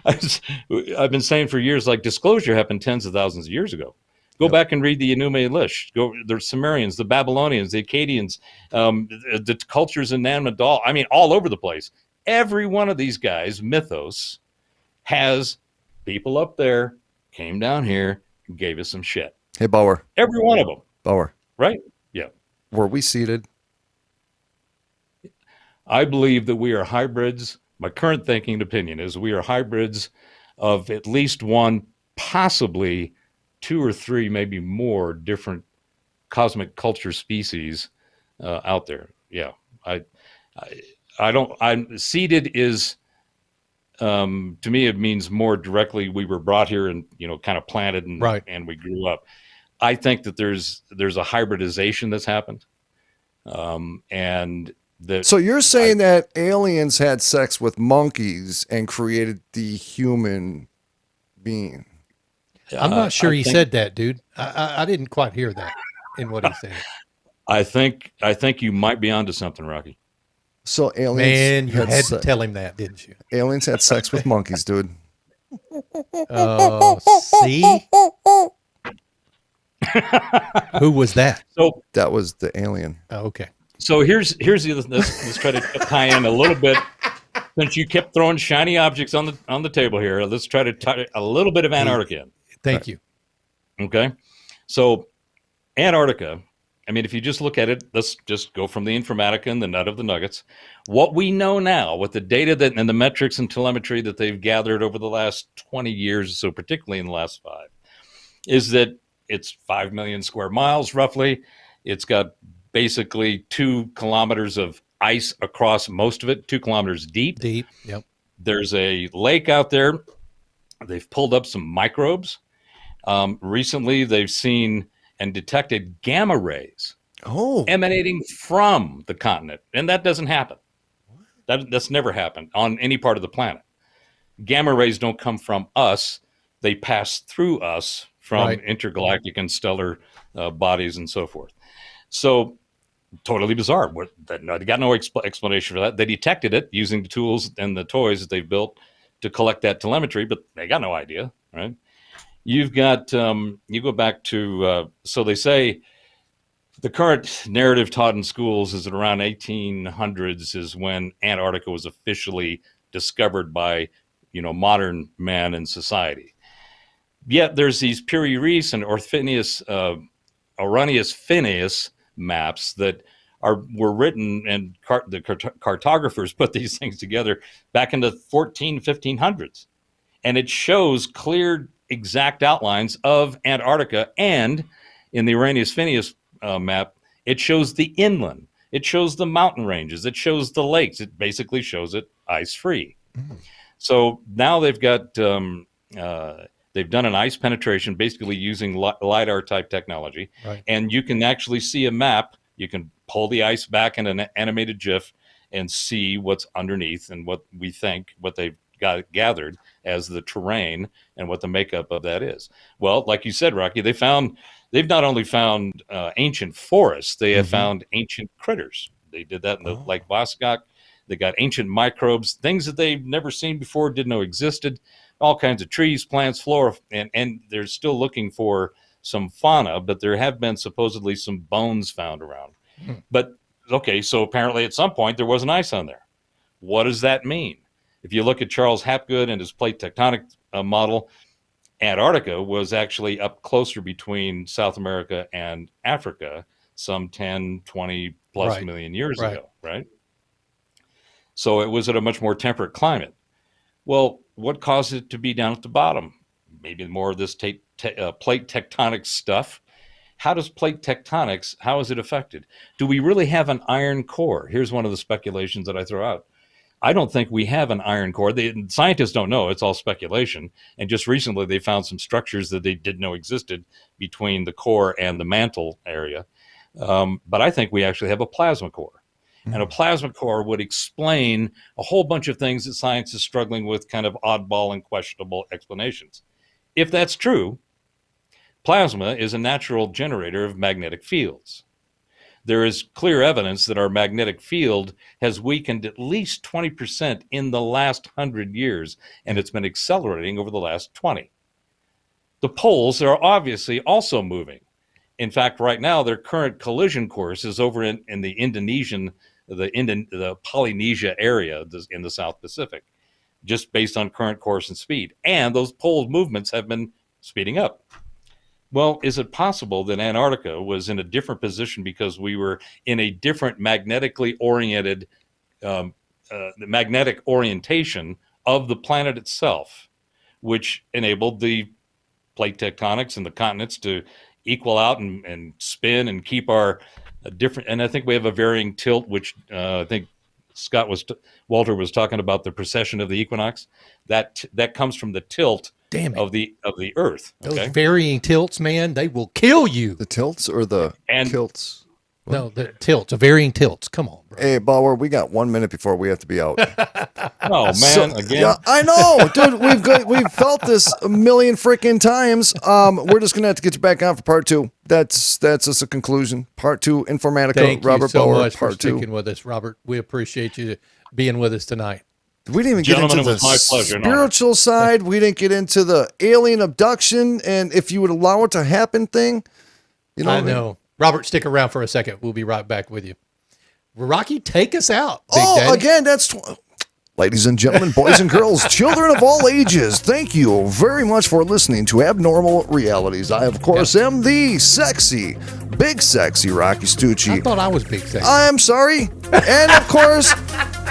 I've been saying for years, like disclosure happened tens of thousands of years ago. Go back and read the Enuma Elish. The Sumerians, the Babylonians, the Akkadians, the cultures in Neanderthal. I mean, all over the place. Every one of these guys, mythos, has people up there, came down here, and gave us some shit. Hey, Bauer. Every one of them. Bauer. Right? Yeah. Were we seated? I believe that we are hybrids. My current thinking and opinion is we are hybrids of at least one, possibly two or three, maybe more different cosmic culture species out there. Yeah. I'm seated is, to me, it means more directly we were brought here and, kind of planted and we grew up. I think that there's a hybridization that's happened. So you're saying that aliens had sex with monkeys and created the human being? I'm not sure he said that, dude. I didn't quite hear that in what he said. I think you might be onto something, Rocky. So aliens, man, you had to tell him that, didn't you? Aliens had sex with monkeys, dude. Oh, see. Who was that? So that was the alien. Oh, okay. So here's the other. Let's try to tie in a little bit. Since you kept throwing shiny objects on the table here, let's try to tie a little bit of Antarctica in. Thank you. Okay. So Antarctica, I mean, if you just look at it, let's just go from the informatica and the nut of the nuggets. What we know now with the data and the metrics and telemetry that they've gathered over the last 20 years, so particularly in the last 5, is that it's 5 million square miles roughly. It's got basically 2 kilometers of ice across most of it, 2 kilometers deep. Yep. There's a lake out there. They've pulled up some microbes. Recently, they've seen and detected gamma rays emanating from the continent. And that doesn't happen. That's never happened on any part of the planet. Gamma rays don't come from us. They pass through us from intergalactic and stellar bodies and so forth. So totally bizarre. They got no explanation for that. They detected it using the tools and the toys that they've built to collect that telemetry, but they got no idea, right? You've got, you go back to, so they say the current narrative taught in schools is that around 1800s is when Antarctica was officially discovered by, modern man and society. Yet there's these Piri Reis and Arrhenius Phineas maps that were written, and the cartographers put these things together back in the 1500s. And it shows clear, exact outlines of Antarctica. And in the Arrhenius Phineas map, it shows the inland. It shows the mountain ranges. It shows the lakes. It basically shows it ice-free. So now they've got... they've done an ice penetration, basically using LiDAR type technology. Right. And you can actually see a map. You can pull the ice back in an animated GIF and see what's underneath and what we think, what they've got gathered as the terrain and what the makeup of that is. Well, like you said, Rocky, they've not only found ancient forests, they have found ancient critters. They did that in the Lake Voskok. They got ancient microbes, things that they've never seen before, didn't know existed, all kinds of trees, plants, flora, and they're still looking for some fauna, but there have been supposedly some bones found around. But, okay, so apparently at some point there wasn't ice on there. What does that mean? If you look at Charles Hapgood and his plate tectonic model, Antarctica was actually up closer between South America and Africa some 10, 20 plus million years ago, right? So it was at a much more temperate climate. Well, what caused it to be down at the bottom? Maybe more of this plate tectonic stuff. How does plate tectonics, how is it affected? Do we really have an iron core? Here's one of the speculations that I throw out. I don't think we have an iron core. Scientists don't know. It's all speculation. And just recently, they found some structures that they didn't know existed between the core and the mantle area. But I think we actually have a plasma core. And a plasma core would explain a whole bunch of things that science is struggling with, kind of oddball and questionable explanations. If that's true, plasma is a natural generator of magnetic fields. There is clear evidence that our magnetic field has weakened at least 20% in the last 100 years, and it's been accelerating over the last 20. The poles are obviously also moving. In fact, right now, their current collision course is over in the the Polynesia area in the South Pacific, just based on current course and speed. And those pole movements have been speeding up. Well, is it possible that Antarctica was in a different position because we were in a different magnetically oriented, the magnetic orientation of the planet itself, which enabled the plate tectonics and the continents to equal out and spin and keep our different? And I think we have a varying tilt, which I think Walter was talking about the precession of the equinox. That comes from the tilt of the Earth. Those varying tilts, man, they will kill you. The tilts or the kilts? No, the tilts, the varying tilts. Come on, bro. Hey, Bauer, we got 1 minute before we have to be out. Oh man, again. Yeah, I know, dude. We've felt this a million freaking times. We're just gonna have to get you back on for part 2. That's just a conclusion. Part 2, Informatica. Thank Robert you so Bauer, much for part 2. sticking with us, Robert. We appreciate you being with us tonight. We didn't even get into the spiritual side. We didn't get into the alien abduction and if you would allow it to happen thing. You know, I know. Robert, stick around for a second. We'll be right back with you. Rocky, take us out. Big Daddy. Again, that's... Ladies and gentlemen, boys and girls, children of all ages, thank you very much for listening to Abnormal Realities. I, of course, am the sexy, big sexy Rocky Stucci. I thought I was big sexy. I'm sorry. And, of course,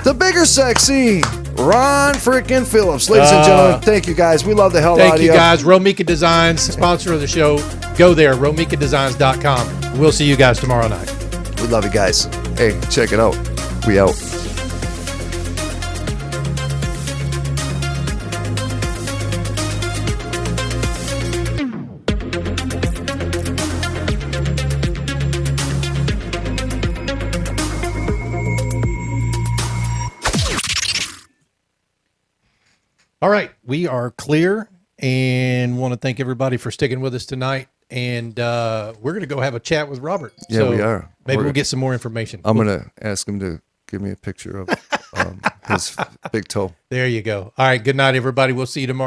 the bigger sexy Ron freaking Phillips. Ladies and gentlemen, thank you guys. We love the hell out of you. Thank you guys. Romika Designs, sponsor of the show. Go there, romikadesigns.com. We'll see you guys tomorrow night. We love you guys. Hey, check it out. We out. All right, we are clear and want to thank everybody for sticking with us tonight. And we're going to go have a chat with Robert. Yeah, so we are. Maybe we'll get some more information. I'm going to ask him to give me a picture of his big toe. There you go. All right, good night, everybody. We'll see you tomorrow.